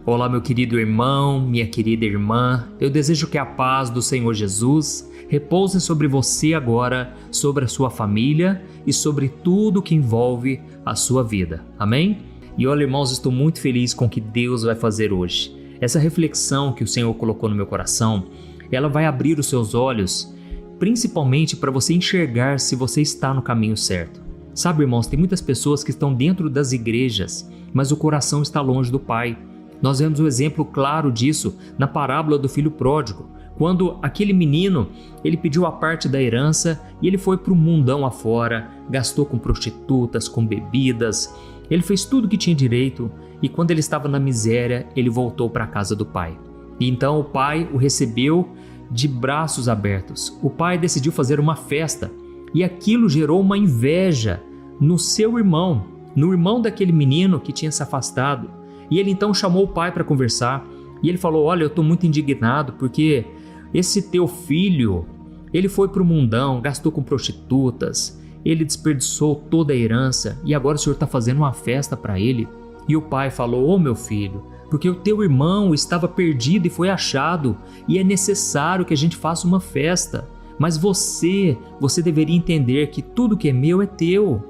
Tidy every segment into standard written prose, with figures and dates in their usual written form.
Olá, meu querido irmão, minha querida irmã. Eu desejo que a paz do Senhor Jesus repouse sobre você agora, sobre a sua família e sobre tudo que envolve a sua vida. Amém? E olha, irmãos, estou muito feliz com o que Deus vai fazer hoje. Essa reflexão que o Senhor colocou no meu coração, ela vai abrir os seus olhos, principalmente para você enxergar se você está no caminho certo. Sabe, irmãos, tem muitas pessoas que estão dentro das igrejas, mas o coração está longe do Pai. Nós vemos um exemplo claro disso na parábola do filho pródigo, quando aquele menino, ele pediu a parte da herança e ele foi para o mundão afora, gastou com prostitutas, com bebidas, ele fez tudo que tinha direito e quando ele estava na miséria, ele voltou para a casa do pai. E então o pai o recebeu de braços abertos. O pai decidiu fazer uma festa e aquilo gerou uma inveja no seu irmão, no irmão daquele menino que tinha se afastado. E ele então chamou o pai para conversar e ele falou: olha, eu estou muito indignado porque esse teu filho, ele foi para o mundão, gastou com prostitutas, ele desperdiçou toda a herança e agora o senhor está fazendo uma festa para ele. E o pai falou: ô meu filho, porque o teu irmão estava perdido e foi achado e é necessário que a gente faça uma festa, mas você deveria entender que tudo que é meu é teu.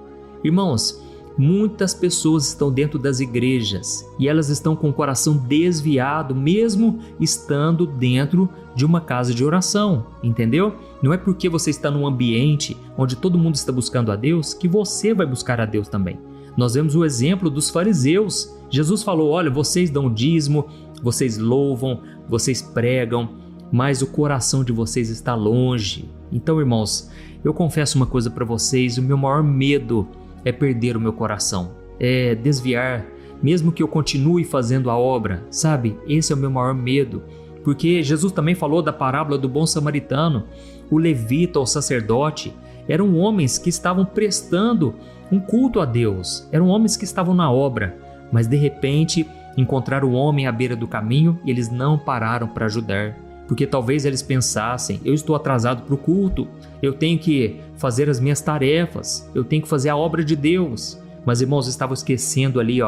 Irmãos, muitas pessoas estão dentro das igrejas e elas estão com o coração desviado, mesmo estando dentro de uma casa de oração, entendeu? Não é porque você está num ambiente onde todo mundo está buscando a Deus que você vai buscar a Deus também. Nós vemos o exemplo dos fariseus. Jesus falou: olha, vocês dão dízimo, vocês louvam, vocês pregam, mas o coração de vocês está longe. Então, irmãos, eu confesso uma coisa para vocês: o meu maior medo é perder o meu coração, é desviar, mesmo que eu continue fazendo a obra, sabe? Esse é o meu maior medo, porque Jesus também falou da parábola do bom samaritano. O levita, o sacerdote, eram homens que estavam prestando um culto a Deus, eram homens que estavam na obra, mas de repente encontraram o homem à beira do caminho e eles não pararam para ajudar. Porque talvez eles pensassem: eu estou atrasado para o culto, eu tenho que fazer as minhas tarefas, eu tenho que fazer a obra de Deus. Mas, irmãos, estavam esquecendo ali,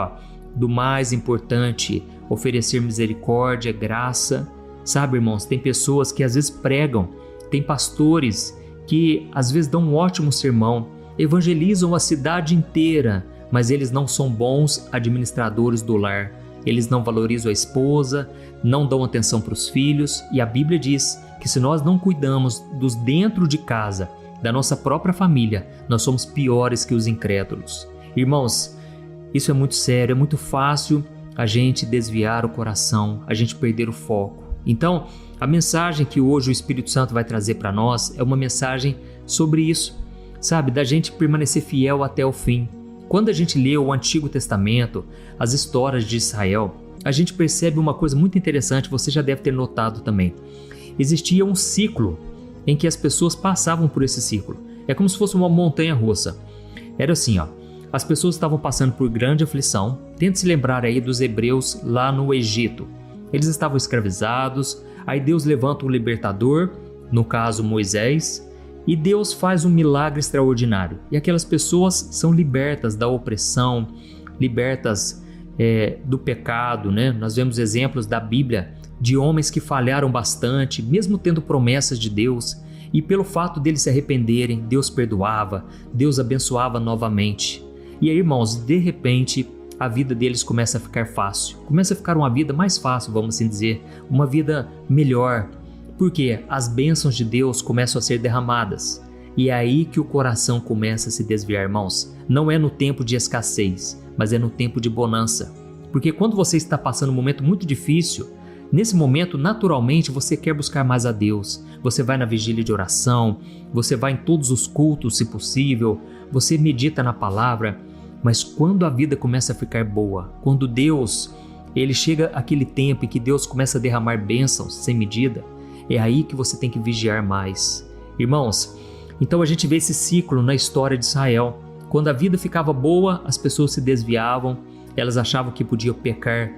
do mais importante: oferecer misericórdia, graça. Sabe, irmãos, tem pessoas que às vezes pregam, tem pastores que às vezes dão um ótimo sermão, evangelizam a cidade inteira, mas eles não são bons administradores do lar. Eles não valorizam a esposa, não dão atenção para os filhos, e a Bíblia diz que se nós não cuidamos dos dentro de casa, da nossa própria família, nós somos piores que os incrédulos. Irmãos, isso é muito sério, é muito fácil a gente desviar o coração, a gente perder o foco. Então, a mensagem que hoje o Espírito Santo vai trazer para nós é uma mensagem sobre isso, sabe, da gente permanecer fiel até o fim. Quando a gente lê o Antigo Testamento, as histórias de Israel, a gente percebe uma coisa muito interessante, você já deve ter notado também. Existia um ciclo em que as pessoas passavam por esse ciclo. É como se fosse uma montanha-russa. Era assim, as pessoas estavam passando por grande aflição. Tente se lembrar aí dos hebreus lá no Egito. Eles estavam escravizados, aí Deus levanta um libertador, no caso Moisés, e Deus faz um milagre extraordinário. E aquelas pessoas são libertas da opressão, libertas do pecado, né? Nós vemos exemplos da Bíblia de homens que falharam bastante, mesmo tendo promessas de Deus. E pelo fato deles se arrependerem, Deus perdoava, Deus abençoava novamente. E aí, irmãos, de repente, a vida deles começa a ficar fácil. Começa a ficar uma vida mais fácil, vamos assim dizer. Uma vida melhor. Porque as bênçãos de Deus começam a ser derramadas. E é aí que o coração começa a se desviar, irmãos. Não é no tempo de escassez, mas é no tempo de bonança. Porque quando você está passando um momento muito difícil, nesse momento, naturalmente, você quer buscar mais a Deus. Você vai na vigília de oração, você vai em todos os cultos, se possível, você medita na palavra. Mas quando a vida começa a ficar boa, quando Deus, ele chega aquele tempo em que Deus começa a derramar bênçãos sem medida, é aí que você tem que vigiar mais. Irmãos, então a gente vê esse ciclo na história de Israel. Quando a vida ficava boa, as pessoas se desviavam, elas achavam que podiam pecar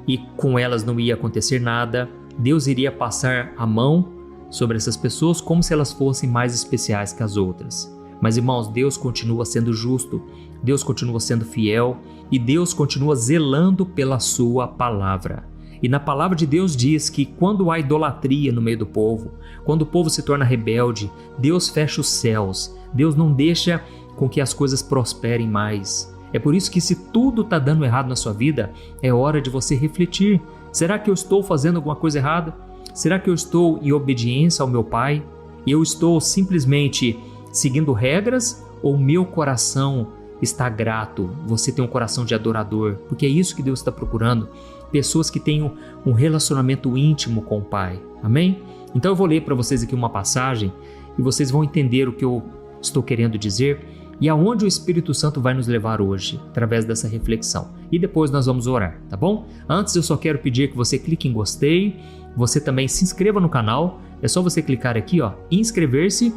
e com elas não ia acontecer nada. Deus iria passar a mão sobre essas pessoas como se elas fossem mais especiais que as outras. Mas, irmãos, Deus continua sendo justo, Deus continua sendo fiel e Deus continua zelando pela sua palavra. E na palavra de Deus diz que quando há idolatria no meio do povo, quando o povo se torna rebelde, Deus fecha os céus, Deus não deixa com que as coisas prosperem mais. É por isso que se tudo está dando errado na sua vida, é hora de você refletir. Será que eu estou fazendo alguma coisa errada? Será que eu estou em obediência ao meu Pai? E eu estou simplesmente seguindo regras ou meu coração está grato? Você tem um coração de adorador, porque é isso que Deus está procurando. Pessoas que tenham um relacionamento íntimo com o Pai. Amém? Então eu vou ler para vocês aqui uma passagem e vocês vão entender o que eu estou querendo dizer e aonde o Espírito Santo vai nos levar hoje, através dessa reflexão. E depois nós vamos orar, tá bom? Antes eu só quero pedir que você clique em gostei, você também se inscreva no canal, é só você clicar aqui, ó, inscrever-se.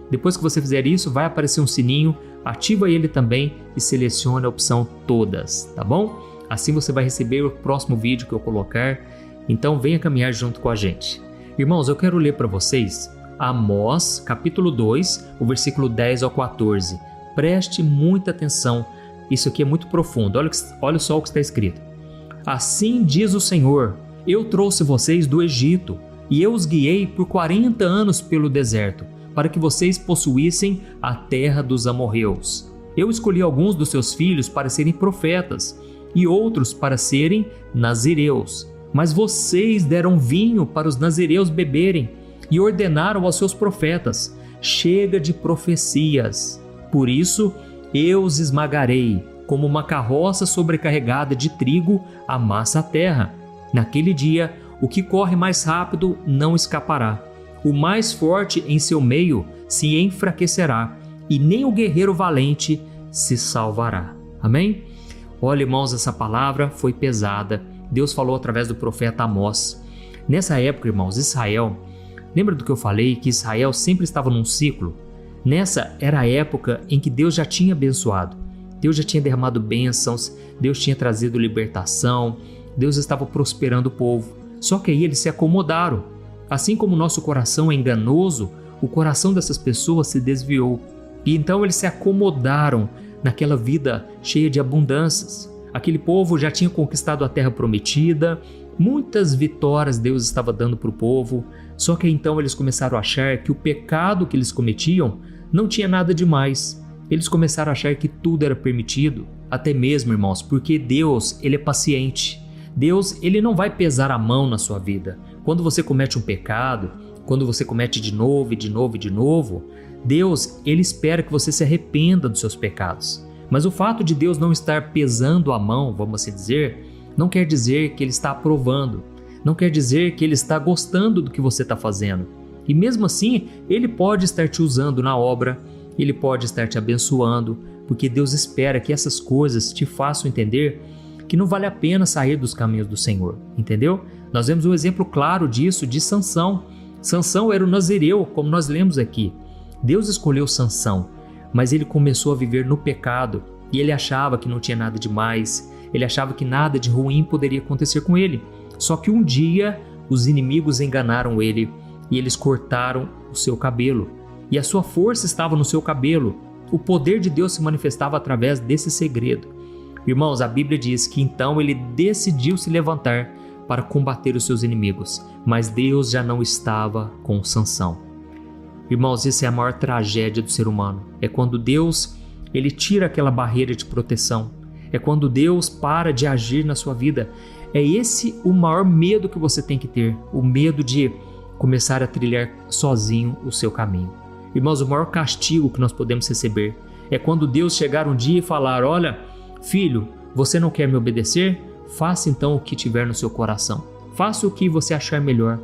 Depois que você fizer isso, vai aparecer um sininho, ativa ele também e selecione a opção todas, tá bom? Assim você vai receber o próximo vídeo que eu colocar, então venha caminhar junto com a gente. Irmãos, eu quero ler para vocês Amós, capítulo 2, o versículo 10 ao 14. Preste muita atenção, isso aqui é muito profundo, olha só o que está escrito. Assim diz o Senhor, eu trouxe vocês do Egito e eu os guiei por 40 anos pelo deserto, para que vocês possuíssem a terra dos amorreus. Eu escolhi alguns dos seus filhos para serem profetas e outros para serem nazireus. Mas vocês deram vinho para os nazireus beberem e ordenaram aos seus profetas: chega de profecias. Por isso eu os esmagarei, como uma carroça sobrecarregada de trigo amassa a terra. Naquele dia, o que corre mais rápido não escapará. O mais forte em seu meio se enfraquecerá, e nem o guerreiro valente se salvará. Amém? Olha, irmãos, essa palavra foi pesada. Deus falou através do profeta Amós. Nessa época, irmãos, Israel, lembra do que eu falei, que Israel sempre estava num ciclo? Nessa era a época em que Deus já tinha abençoado. Deus já tinha derramado bênçãos, Deus tinha trazido libertação, Deus estava prosperando o povo. Só que aí eles se acomodaram. Assim como o nosso coração é enganoso, o coração dessas pessoas se desviou. E então eles se acomodaram naquela vida cheia de abundâncias. Aquele povo já tinha conquistado a terra prometida, muitas vitórias Deus estava dando para o povo, só que então eles começaram a achar que o pecado que eles cometiam não tinha nada demais. Eles começaram a achar que tudo era permitido, até mesmo, irmãos, porque Deus, ele é paciente. Deus, ele não vai pesar a mão na sua vida. Quando você comete um pecado, quando você comete de novo, e de novo, e de novo, Deus, ele espera que você se arrependa dos seus pecados. Mas o fato de Deus não estar pesando a mão, vamos assim dizer, não quer dizer que ele está aprovando, não quer dizer que ele está gostando do que você está fazendo. E mesmo assim, ele pode estar te usando na obra, ele pode estar te abençoando, porque Deus espera que essas coisas te façam entender que não vale a pena sair dos caminhos do Senhor, entendeu? Nós vemos um exemplo claro disso de Sansão. Sansão era o nazireu, como nós lemos aqui. Deus escolheu Sansão, mas ele começou a viver no pecado e ele achava que não tinha nada demais, ele achava que nada de ruim poderia acontecer com ele. Só que um dia os inimigos enganaram ele e eles cortaram o seu cabelo. E a sua força estava no seu cabelo. O poder de Deus se manifestava através desse segredo. Irmãos, a Bíblia diz que então ele decidiu se levantar para combater os seus inimigos, mas Deus já não estava com Sansão. Irmãos, essa é a maior tragédia do ser humano. É quando Deus, ele tira aquela barreira de proteção. É quando Deus para de agir na sua vida. É esse o maior medo que você tem que ter, o medo de começar a trilhar sozinho o seu caminho. Irmãos, o maior castigo que nós podemos receber é quando Deus chegar um dia e falar: olha, filho, você não quer me obedecer? Faça então o que tiver no seu coração. Faça o que você achar melhor.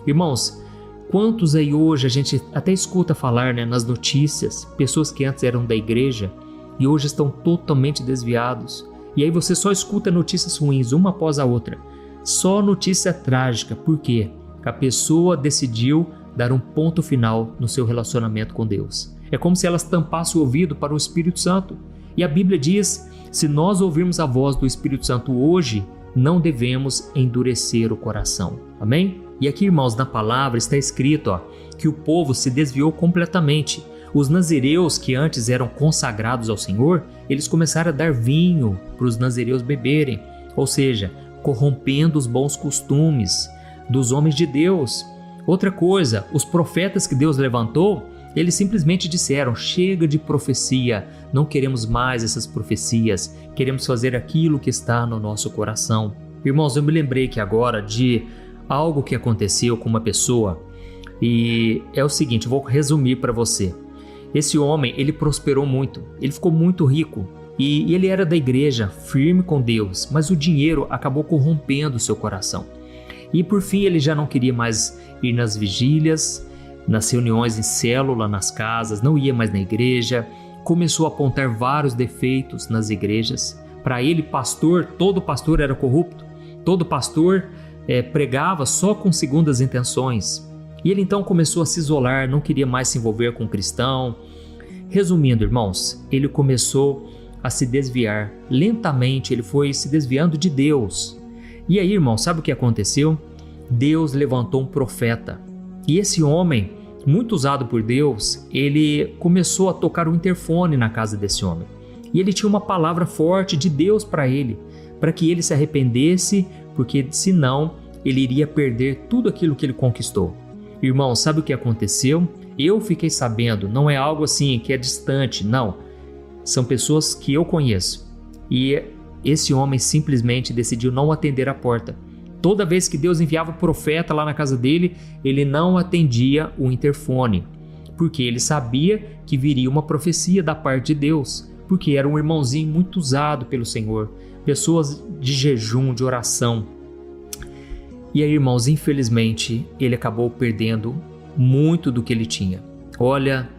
Irmãos, quantos aí hoje a gente até escuta falar, nas notícias, pessoas que antes eram da igreja e hoje estão totalmente desviados. E aí você só escuta notícias ruins, uma após a outra. Só notícia trágica. Por quê? A pessoa decidiu dar um ponto final no seu relacionamento com Deus. É como se elas tampassem o ouvido para o Espírito Santo. E a Bíblia diz: se nós ouvirmos a voz do Espírito Santo hoje, não devemos endurecer o coração. Amém? E aqui, irmãos, na palavra está escrito que o povo se desviou completamente. Os nazireus que antes eram consagrados ao Senhor, eles começaram a dar vinho para os nazireus beberem. Ou seja, corrompendo os bons costumes dos homens de Deus. Outra coisa, os profetas que Deus levantou, eles simplesmente disseram: chega de profecia, não queremos mais essas profecias, queremos fazer aquilo que está no nosso coração. Irmãos, eu me lembrei que agora de algo que aconteceu com uma pessoa, e é o seguinte, vou resumir para você. Esse homem, ele prosperou muito, ele ficou muito rico, e ele era da igreja, firme com Deus, mas o dinheiro acabou corrompendo o seu coração. E por fim ele já não queria mais ir nas vigílias, nas reuniões em célula, nas casas, não ia mais na igreja, começou a apontar vários defeitos nas igrejas. Para ele, pastor, todo pastor era corrupto, todo pastor pregava só com segundas intenções. E ele então começou a se isolar, não queria mais se envolver com o cristão. Resumindo, irmãos, ele começou a se desviar. Lentamente ele foi se desviando de Deus. E aí, irmão, sabe o que aconteceu? Deus levantou um profeta. E esse homem, muito usado por Deus, ele começou a tocar o interfone na casa desse homem. E ele tinha uma palavra forte de Deus para ele, para que ele se arrependesse, porque senão ele iria perder tudo aquilo que ele conquistou. Irmão, sabe o que aconteceu? Eu fiquei sabendo, não é algo assim que é distante, não. São pessoas que eu conheço. E esse homem simplesmente decidiu não atender a porta. Toda vez que Deus enviava o profeta lá na casa dele, ele não atendia o interfone, porque ele sabia que viria uma profecia da parte de Deus, porque era um irmãozinho muito usado pelo Senhor, pessoas de jejum, de oração. E aí, irmãos, infelizmente, ele acabou perdendo muito do que ele tinha. Olha,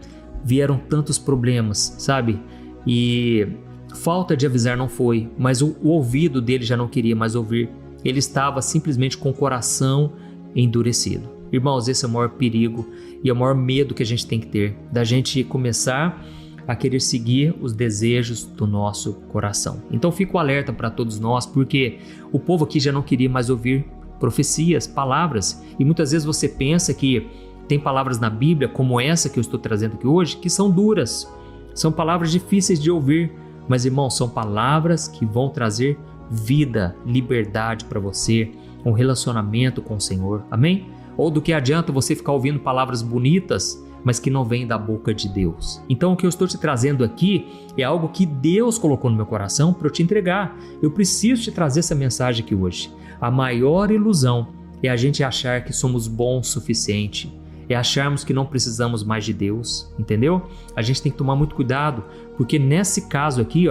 vieram tantos problemas, sabe? E falta de avisar não foi, mas o ouvido dele já não queria mais ouvir. Ele estava simplesmente com o coração endurecido. Irmãos, esse é o maior perigo e é o maior medo que a gente tem que ter, da gente começar a querer seguir os desejos do nosso coração. Então fico alerta para todos nós, porque o povo aqui já não queria mais ouvir profecias, palavras, e muitas vezes você pensa que tem palavras na Bíblia, como essa que eu estou trazendo aqui hoje, que são duras, são palavras difíceis de ouvir, mas, irmãos, são palavras que vão trazer vida, liberdade para você, um relacionamento com o Senhor, amém? Ou do que adianta você ficar ouvindo palavras bonitas, mas que não vêm da boca de Deus. Então o que eu estou te trazendo aqui é algo que Deus colocou no meu coração para eu te entregar. Eu preciso te trazer essa mensagem aqui hoje. A maior ilusão é a gente achar que somos bons o suficiente, é acharmos que não precisamos mais de Deus, entendeu? A gente tem que tomar muito cuidado, porque nesse caso aqui,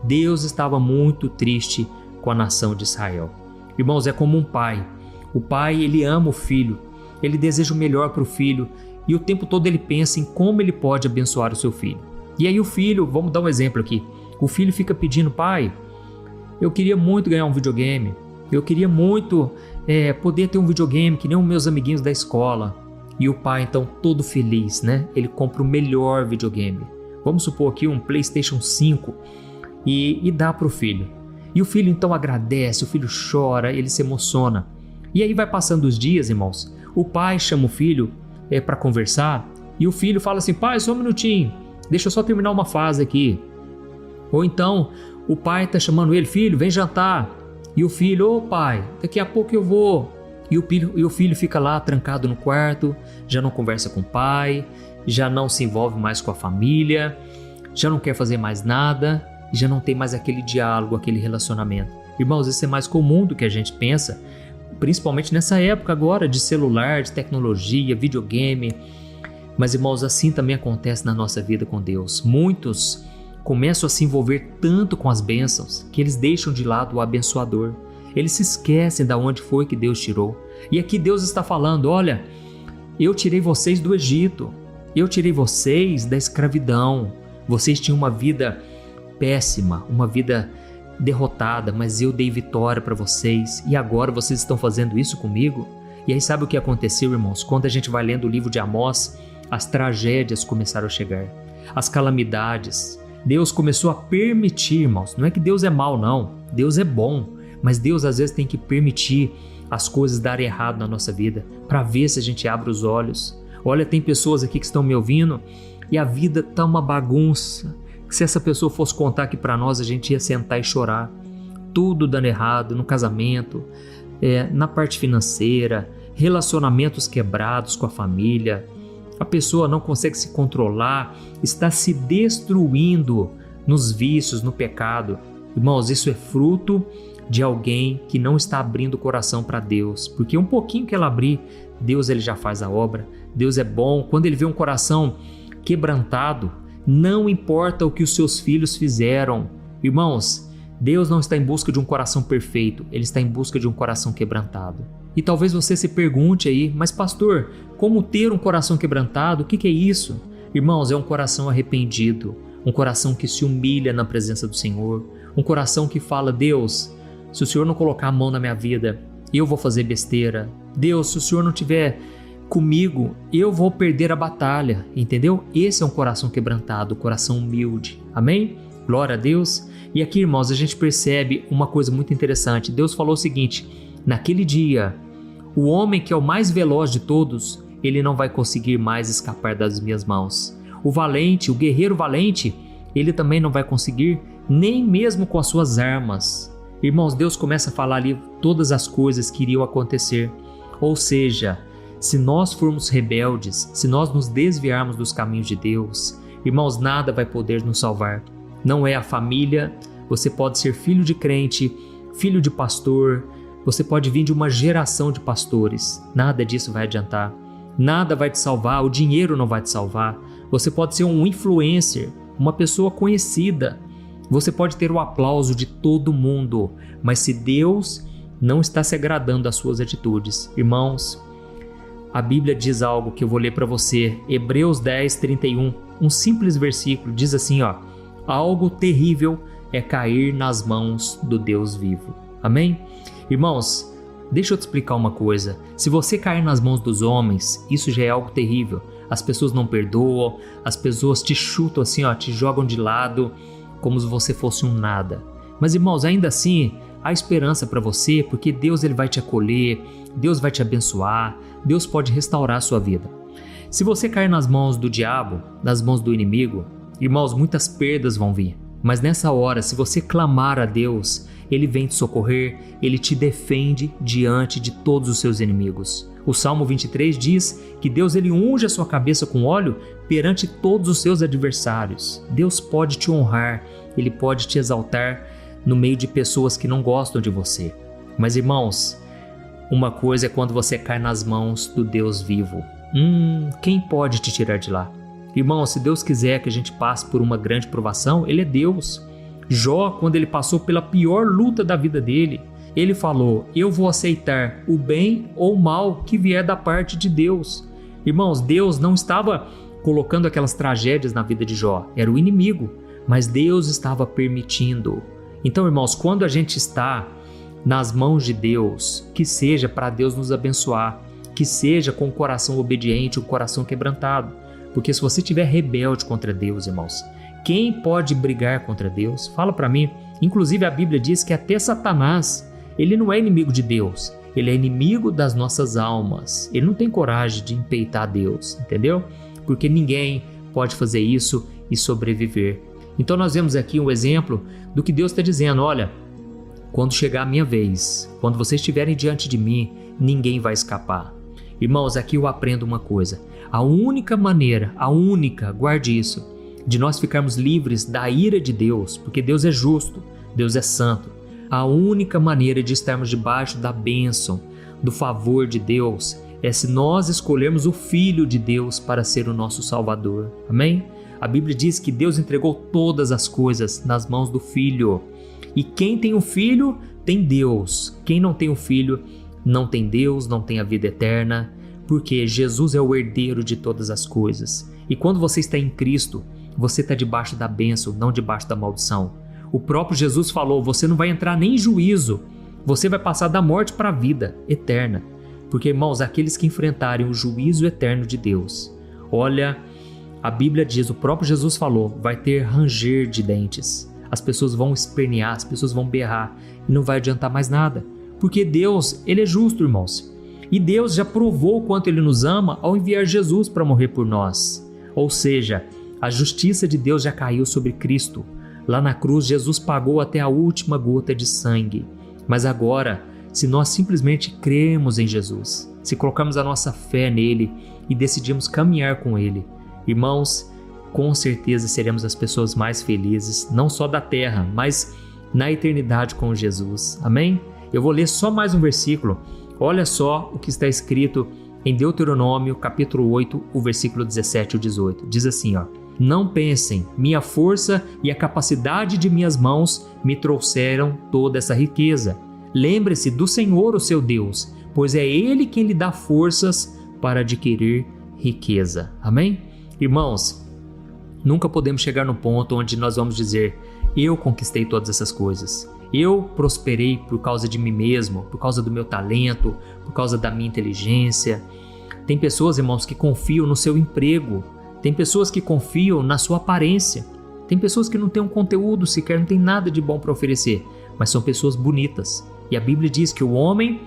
Deus estava muito triste com a nação de Israel. Irmãos, é como um pai. O pai, ele ama o filho, ele deseja o melhor para o filho e o tempo todo ele pensa em como ele pode abençoar o seu filho. E aí o filho, vamos dar um exemplo aqui, o filho fica pedindo: pai, eu queria muito ganhar um videogame, eu queria muito poder ter um videogame que nem os meus amiguinhos da escola. E o pai então todo feliz, né? Ele compra o melhor videogame. Vamos supor aqui um PlayStation 5 e dá para o filho. E o filho então agradece, o filho chora, ele se emociona. E aí vai passando os dias, irmãos, o pai chama o filho para conversar e o filho fala assim: pai, só um minutinho, deixa eu só terminar uma fase aqui. Ou então o pai está chamando ele: filho, vem jantar. E o filho: ô pai, daqui a pouco eu vou. E o filho fica lá trancado no quarto, já não conversa com o pai, já não se envolve mais com a família, já não quer fazer mais nada, já não tem mais aquele diálogo, aquele relacionamento. Irmãos, isso é mais comum do que a gente pensa, principalmente nessa época agora de celular, de tecnologia, videogame. Mas, irmãos, assim também acontece na nossa vida com Deus. Muitos começam a se envolver tanto com as bênçãos que eles deixam de lado o abençoador. Eles se esquecem de onde foi que Deus tirou. E aqui Deus está falando: olha, eu tirei vocês do Egito, eu tirei vocês da escravidão. Vocês tinham uma vida péssima, uma vida derrotada, mas eu dei vitória para vocês e agora vocês estão fazendo isso comigo? E aí sabe o que aconteceu, irmãos? Quando a gente vai lendo o livro de Amós, as tragédias começaram a chegar, as calamidades. Deus começou a permitir, irmãos. Não é que Deus é mau, não. Deus é bom. Mas Deus às vezes tem que permitir as coisas darem errado na nossa vida para ver se a gente abre os olhos. Olha, tem pessoas aqui que estão me ouvindo e a vida está uma bagunça. Se essa pessoa fosse contar aqui para nós, a gente ia sentar e chorar. tudo dando errado no casamento, na parte financeira, relacionamentos quebrados com a família. A pessoa não consegue se controlar, está se destruindo nos vícios, no pecado. Irmãos, isso é fruto de alguém que não está abrindo o coração para Deus, porque um pouquinho que ela abrir, Deus ele já faz a obra. Deus é bom. Quando ele vê um coração quebrantado, não importa o que os seus filhos fizeram. Irmãos, Deus não está em busca de um coração perfeito, Ele está em busca de um coração quebrantado. E talvez você se pergunte aí, mas pastor, como ter um coração quebrantado? O que é isso? Irmãos, é um coração arrependido, um coração que se humilha na presença do Senhor, um coração que fala: Deus, se o Senhor não colocar a mão na minha vida, eu vou fazer besteira. Deus, se o Senhor não tiver comigo, eu vou perder a batalha, entendeu? Esse é um coração quebrantado, um coração humilde. Amém? Glória a Deus. E aqui, irmãos, a gente percebe uma coisa muito interessante. Deus falou o seguinte: naquele dia, o homem que é o mais veloz de todos, ele não vai conseguir mais escapar das minhas mãos. O valente, o guerreiro valente, ele também não vai conseguir, nem mesmo com as suas armas. Irmãos, Deus começa a falar ali todas as coisas que iriam acontecer. Ou seja, se nós formos rebeldes, se nós nos desviarmos dos caminhos de Deus, irmãos, nada vai poder nos salvar. Não é a família. Você pode ser filho de crente, filho de pastor, você pode vir de uma geração de pastores. Nada disso vai adiantar. Nada vai te salvar, o dinheiro não vai te salvar. Você pode ser um influencer, uma pessoa conhecida. Você pode ter o aplauso de todo mundo, mas se Deus não está se agradando das suas atitudes, irmãos, a Bíblia diz algo que eu vou ler para você. Hebreus 10, 31, um simples versículo, diz assim, algo terrível é cair nas mãos do Deus vivo. Amém? Irmãos, deixa eu te explicar uma coisa. Se você cair nas mãos dos homens, isso já é algo terrível. As pessoas não perdoam, as pessoas te chutam assim, te jogam de lado, como se você fosse um nada. Mas, irmãos, ainda assim, há esperança para você, porque Deus ele vai te acolher, Deus vai te abençoar, Deus pode restaurar a sua vida. Se você cair nas mãos do diabo, nas mãos do inimigo, irmãos, muitas perdas vão vir. Mas nessa hora, se você clamar a Deus, Ele vem te socorrer, Ele te defende diante de todos os seus inimigos. O Salmo 23 diz que Deus ele unge a sua cabeça com óleo perante todos os seus adversários. Deus pode te honrar, Ele pode te exaltar no meio de pessoas que não gostam de você. Mas, irmãos, uma coisa é quando você cai nas mãos do Deus vivo. Quem pode te tirar de lá? Irmão, se Deus quiser que a gente passe por uma grande provação, Ele é Deus. Jó, quando ele passou pela pior luta da vida dele, ele falou: eu vou aceitar o bem ou o mal que vier da parte de Deus. Irmãos, Deus não estava colocando aquelas tragédias na vida de Jó, era o inimigo, mas Deus estava permitindo. Então, irmãos, quando a gente está nas mãos de Deus, que seja para Deus nos abençoar, que seja com o coração obediente, o coração quebrantado. Porque se você estiver rebelde contra Deus, irmãos, quem pode brigar contra Deus? Fala para mim. Inclusive a Bíblia diz que até Satanás, ele não é inimigo de Deus, ele é inimigo das nossas almas. Ele não tem coragem de empeitar Deus, entendeu? Porque ninguém pode fazer isso e sobreviver. Então nós vemos aqui um exemplo do que Deus está dizendo: olha, quando chegar a minha vez, quando vocês estiverem diante de mim, ninguém vai escapar. Irmãos, aqui eu aprendo uma coisa. A única maneira, guarde isso, de nós ficarmos livres da ira de Deus, porque Deus é justo, Deus é santo. A única maneira de estarmos debaixo da bênção, do favor de Deus, é se nós escolhermos o Filho de Deus para ser o nosso Salvador. Amém? A Bíblia diz que Deus entregou todas as coisas nas mãos do Filho. E quem tem o Filho, tem Deus. Quem não tem o Filho, não tem Deus, não tem a vida eterna, porque Jesus é o herdeiro de todas as coisas. E quando você está em Cristo, você está debaixo da bênção, não debaixo da maldição. O próprio Jesus falou: você não vai entrar nem em juízo, você vai passar da morte para a vida eterna. Porque, irmãos, aqueles que enfrentarem o juízo eterno de Deus, olha, a Bíblia diz, o próprio Jesus falou, vai ter ranger de dentes. As pessoas vão espernear, as pessoas vão berrar e não vai adiantar mais nada. Porque Deus, Ele é justo, irmãos. E Deus já provou o quanto Ele nos ama ao enviar Jesus para morrer por nós. Ou seja, a justiça de Deus já caiu sobre Cristo. Lá na cruz, Jesus pagou até a última gota de sangue. Mas agora, se nós simplesmente cremos em Jesus, se colocamos a nossa fé nele e decidimos caminhar com ele, irmãos, com certeza seremos as pessoas mais felizes, não só da terra, mas na eternidade com Jesus. Amém? Eu vou ler só mais um versículo. Olha só o que está escrito em Deuteronômio, capítulo 8, o versículo 17 e 18. Diz assim, ó: Não pensem, minha força e a capacidade de minhas mãos me trouxeram toda essa riqueza. Lembre-se do Senhor, o seu Deus, pois é Ele quem lhe dá forças para adquirir riqueza. Amém? Irmãos, nunca podemos chegar no ponto onde nós vamos dizer: eu conquistei todas essas coisas. Eu prosperei por causa de mim mesmo, por causa do meu talento, por causa da minha inteligência. Tem pessoas, irmãos, que confiam no seu emprego. Tem pessoas que confiam na sua aparência. Tem pessoas que não têm um conteúdo sequer, não tem nada de bom para oferecer, mas são pessoas bonitas. E a Bíblia diz que o homem,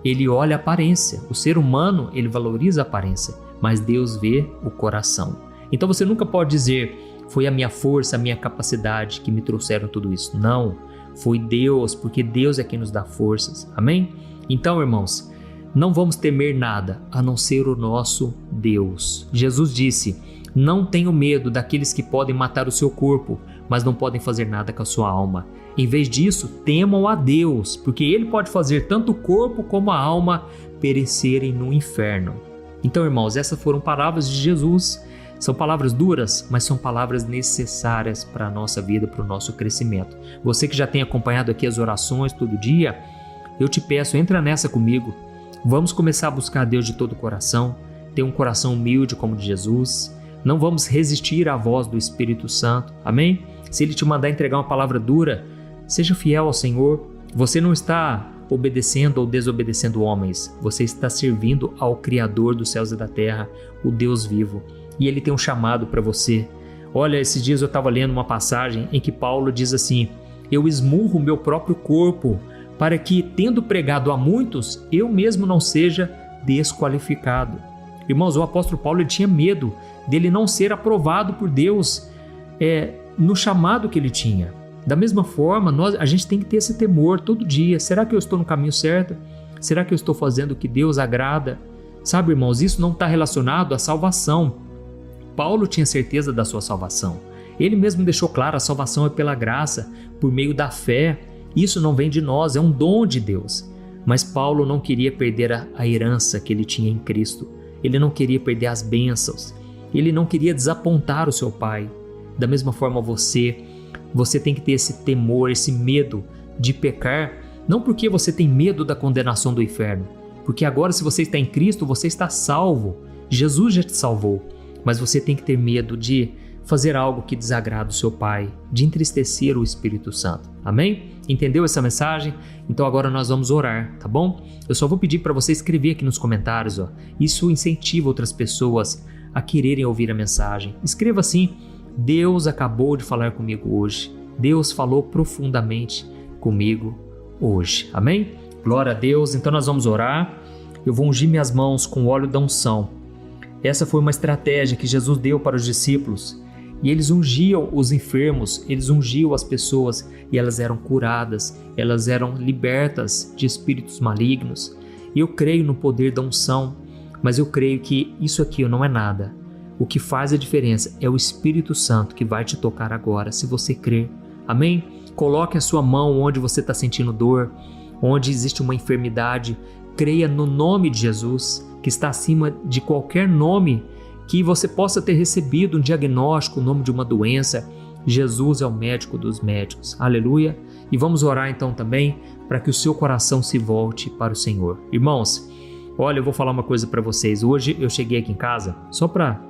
ele olha a aparência. O ser humano, ele valoriza a aparência, mas Deus vê o coração. Então você nunca pode dizer: foi a minha força, a minha capacidade que me trouxeram tudo isso. Não, foi Deus, porque Deus é quem nos dá forças. Amém? Então, irmãos, não vamos temer nada a não ser o nosso Deus. Jesus disse: não tenham medo daqueles que podem matar o seu corpo, mas não podem fazer nada com a sua alma. Em vez disso, temam a Deus, porque Ele pode fazer tanto o corpo como a alma perecerem no inferno. Então, irmãos, essas foram palavras de Jesus. São palavras duras, mas são palavras necessárias para a nossa vida, para o nosso crescimento. Você que já tem acompanhado aqui as orações todo dia, eu te peço, entra nessa comigo. Vamos começar a buscar Deus de todo o coração, ter um coração humilde como o de Jesus. Não vamos resistir à voz do Espírito Santo, amém? Se Ele te mandar entregar uma palavra dura, seja fiel ao Senhor. Você não está obedecendo ou desobedecendo homens, você está servindo ao Criador dos céus e da terra, o Deus vivo. E Ele tem um chamado para você. Olha, esses dias eu estava lendo uma passagem em que Paulo diz assim: eu esmurro o meu próprio corpo para que, tendo pregado a muitos, eu mesmo não seja desqualificado. Irmãos, o apóstolo Paulo, ele tinha medo dele não ser aprovado por Deus no chamado que ele tinha. Da mesma forma, a gente tem que ter esse temor todo dia. Será que eu estou no caminho certo? Será que eu estou fazendo o que Deus agrada? Sabe, irmãos, isso não está relacionado à salvação. Paulo tinha certeza da sua salvação. Ele mesmo deixou claro: a salvação é pela graça, por meio da fé. Isso não vem de nós, é um dom de Deus. Mas Paulo não queria perder a herança que ele tinha em Cristo. Ele não queria perder as bênçãos. Ele não queria desapontar o seu pai. Da mesma forma, você tem que ter esse temor, esse medo de pecar, não porque você tem medo da condenação do inferno, porque agora, se você está em Cristo, você está salvo. Jesus já te salvou. Mas você tem que ter medo de fazer algo que desagrada o seu Pai, de entristecer o Espírito Santo. Amém? Entendeu essa mensagem? Então agora nós vamos orar, tá bom? Eu só vou pedir para você escrever aqui nos comentários, ó. Isso incentiva outras pessoas a quererem ouvir a mensagem. Escreva assim: Deus acabou de falar comigo hoje. Deus falou profundamente comigo hoje. Amém? Glória a Deus. Então nós vamos orar. Eu vou ungir minhas mãos com o óleo da unção. Essa foi uma estratégia que Jesus deu para os discípulos. E eles ungiam os enfermos, eles ungiam as pessoas e elas eram curadas, elas eram libertas de espíritos malignos. E eu creio no poder da unção, mas eu creio que isso aqui não é nada. O que faz a diferença é o Espírito Santo que vai te tocar agora, se você crer. Amém? Coloque a sua mão onde você está sentindo dor, onde existe uma enfermidade. Creia no nome de Jesus, que está acima de qualquer nome que você possa ter recebido um diagnóstico, o nome de uma doença. Jesus é o médico dos médicos. Aleluia! E vamos orar então também para que o seu coração se volte para o Senhor. Irmãos, olha, eu vou falar uma coisa para vocês. Hoje eu cheguei aqui em casa, só para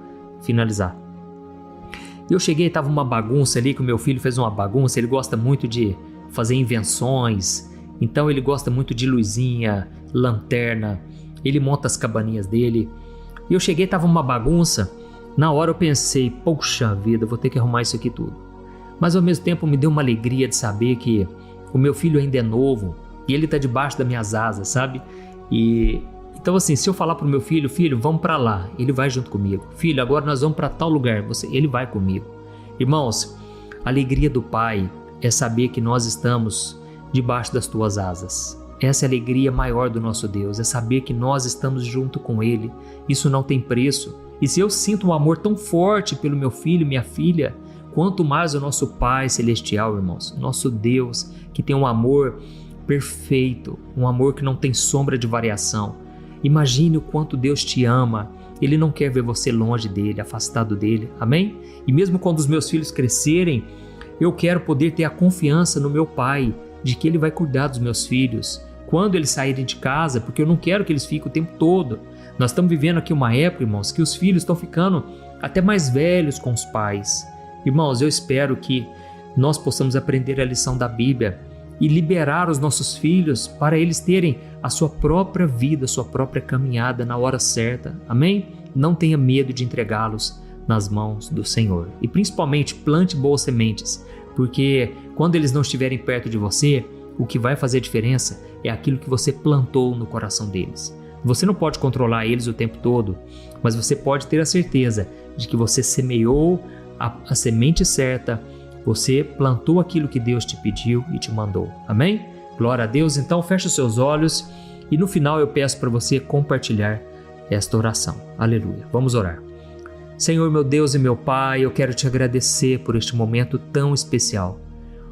finalizar. Eu cheguei e estava uma bagunça ali, que o meu filho fez uma bagunça. Ele gosta muito de fazer invenções, então ele gosta muito de luzinha, lanterna. Ele monta as cabaninhas dele. E eu cheguei, estava uma bagunça. Na hora eu pensei: poxa vida, vou ter que arrumar isso aqui tudo. Mas ao mesmo tempo me deu uma alegria de saber que o meu filho ainda é novo e ele está debaixo das minhas asas, sabe? E então assim, se eu falar para o meu filho: filho, vamos para lá, ele vai junto comigo. Filho, agora nós vamos para tal lugar, ele vai comigo. Irmãos, A alegria do Pai é saber que nós estamos debaixo das tuas asas. Essa é a alegria maior do nosso Deus, é saber que nós estamos junto com Ele. Isso não tem preço. E se eu sinto um amor tão forte pelo meu filho, minha filha, quanto mais o nosso Pai Celestial, irmãos, nosso Deus, que tem um amor perfeito, um amor que não tem sombra de variação. Imagine o quanto Deus te ama. Ele não quer ver você longe dele, afastado dele, amém? E mesmo quando os meus filhos crescerem, eu quero poder ter a confiança no meu Pai, de que Ele vai cuidar dos meus filhos. Quando eles saírem de casa, porque eu não quero que eles fiquem o tempo todo. Nós estamos vivendo aqui uma época, irmãos, que os filhos estão ficando até mais velhos com os pais. Irmãos, eu espero que nós possamos aprender a lição da Bíblia e liberar os nossos filhos para eles terem a sua própria vida, a sua própria caminhada na hora certa. Amém? Não tenha medo de entregá-los nas mãos do Senhor. E principalmente plante boas sementes, porque quando eles não estiverem perto de você, o que vai fazer diferença é aquilo que você plantou no coração deles. Você não pode controlar eles o tempo todo, mas você pode ter a certeza de que você semeou a semente certa, você plantou aquilo que Deus te pediu e te mandou. Amém? Glória a Deus. Então feche os seus olhos e no final eu peço para você compartilhar esta oração. Aleluia. Vamos orar. Senhor, meu Deus e meu Pai, eu quero te agradecer por este momento tão especial.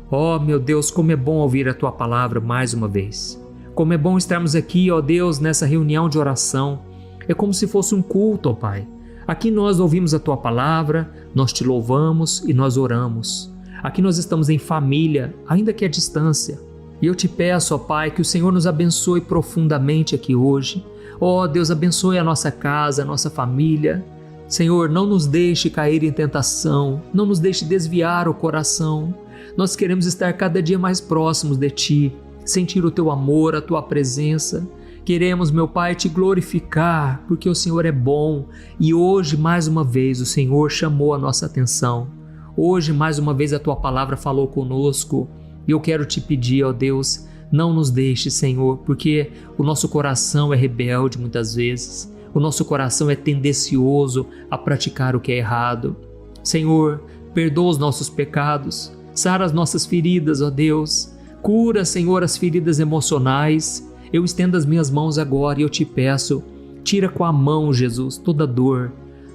Oh, meu Deus, como é bom ouvir a Tua palavra mais uma vez. Como é bom estarmos aqui, ó Deus, nessa reunião de oração. É como se fosse um culto, ó Pai. Aqui nós ouvimos a Tua palavra, nós Te louvamos e nós oramos. Aqui nós estamos em família, ainda que à distância. E eu Te peço, ó Pai, que o Senhor nos abençoe profundamente aqui hoje. Ó Deus, abençoe a nossa casa, a nossa família. Senhor, não nos deixe cair em tentação, não nos deixe desviar o coração. Nós queremos estar cada dia mais próximos de Ti, sentir o Teu amor, a Tua presença. Queremos, meu Pai, Te glorificar, porque o Senhor é bom. E hoje, mais uma vez, o Senhor chamou a nossa atenção. Hoje, mais uma vez, a Tua palavra falou conosco. E eu quero Te pedir, ó Deus, não nos deixe, Senhor, porque o nosso coração é rebelde muitas vezes. O nosso coração é tendencioso a praticar o que é errado. Senhor, perdoa os nossos pecados, sara as nossas feridas, ó Deus. Cura, Senhor, as feridas emocionais. Eu estendo as minhas mãos agora e eu Te peço, tira com a mão, Jesus, toda dor,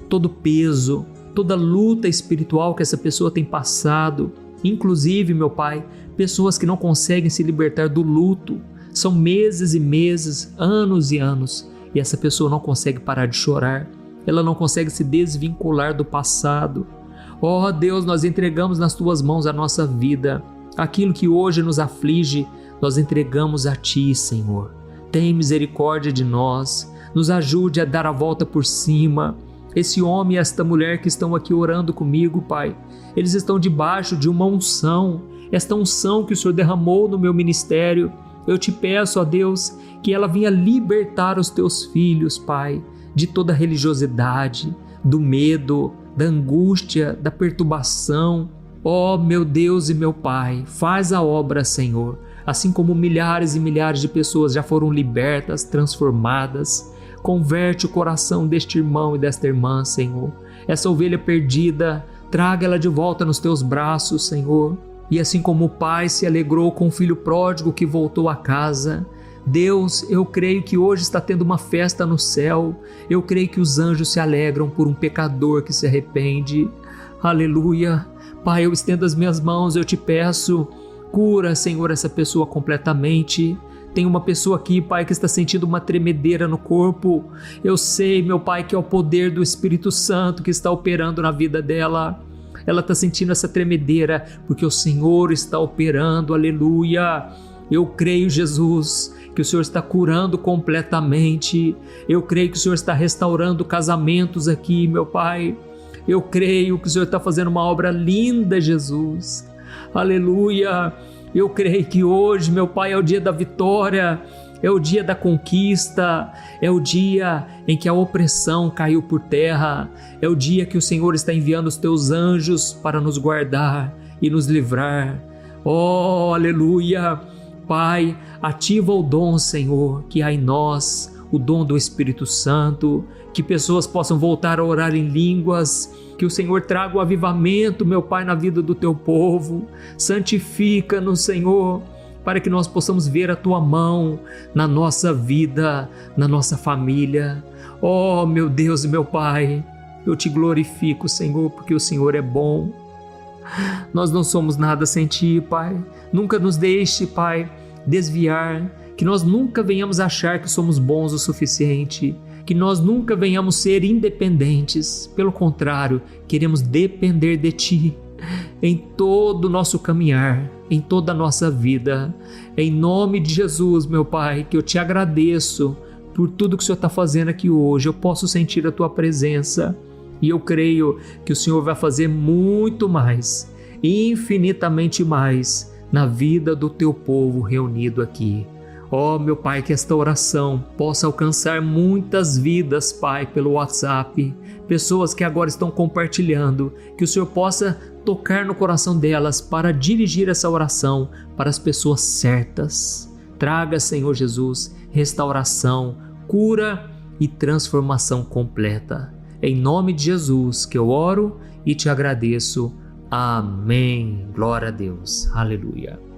todo peso, toda luta espiritual que essa pessoa tem passado. Inclusive, meu Pai, pessoas que não conseguem se libertar do luto. São meses e meses, anos e anos, e essa pessoa não consegue parar de chorar. Ela não consegue se desvincular do passado. Ó Deus, nós entregamos nas Tuas mãos a nossa vida. Aquilo que hoje nos aflige, nós entregamos a Ti, Senhor. Tem misericórdia de nós. Nos ajude a dar a volta por cima. Esse homem e esta mulher que estão aqui orando comigo, Pai, eles estão debaixo de uma unção. Esta unção que o Senhor derramou no meu ministério. Eu Te peço, ó Deus, que ela venha libertar os Teus filhos, Pai, de toda religiosidade, do medo, da angústia, da perturbação. Ó meu Deus e meu Pai, faz a obra, Senhor, assim como milhares e milhares de pessoas já foram libertas, transformadas. Converte o coração deste irmão e desta irmã, Senhor. Essa ovelha perdida, traga ela de volta nos Teus braços, Senhor. E assim como o pai se alegrou com o filho pródigo que voltou a casa, Deus, eu creio que hoje está tendo uma festa no céu. Eu creio que os anjos se alegram por um pecador que se arrepende. Aleluia. Pai, eu estendo as minhas mãos, eu Te peço, cura, Senhor, essa pessoa completamente. Tem uma pessoa aqui, Pai, que está sentindo uma tremedeira no corpo. Eu sei, meu Pai, que é o poder do Espírito Santo que está operando na vida dela. Ela está sentindo essa tremedeira porque o Senhor está operando, aleluia. Eu creio, Jesus, que o Senhor está curando completamente. Eu creio que o Senhor está restaurando casamentos aqui, meu Pai. Eu creio que o Senhor está fazendo uma obra linda, Jesus. Aleluia. Eu creio que hoje, meu Pai, é o dia da vitória. É o dia da conquista, é o dia em que a opressão caiu por terra, é o dia que o Senhor está enviando os Teus anjos para nos guardar e nos livrar. Oh, aleluia! Pai, ativa o dom, Senhor, que há em nós, o dom do Espírito Santo, que pessoas possam voltar a orar em línguas, que o Senhor traga o avivamento, meu Pai, na vida do teu povo. Santifica-nos, Senhor, para que nós possamos ver a tua mão na nossa vida, na nossa família. Oh, meu Deus e meu Pai, eu te glorifico, Senhor, porque o Senhor é bom. Nós não somos nada sem ti, Pai. Nunca nos deixe, Pai, desviar, que nós nunca venhamos achar que somos bons o suficiente, que nós nunca venhamos ser independentes. Pelo contrário, queremos depender de ti em todo o nosso caminhar, em toda a nossa vida. Em nome de Jesus, meu Pai, que eu te agradeço por tudo que o Senhor está fazendo aqui hoje. Eu posso sentir a tua presença e eu creio que o Senhor vai fazer muito mais, infinitamente mais, na vida do teu povo reunido aqui. Ó, meu Pai, que esta oração possa alcançar muitas vidas, Pai, pelo WhatsApp, pessoas que agora estão compartilhando, que o Senhor possa tocar no coração delas para dirigir essa oração para as pessoas certas. Traga, Senhor Jesus, restauração, cura e transformação completa. Em nome de Jesus que eu oro e te agradeço. Amém. Glória a Deus. Aleluia.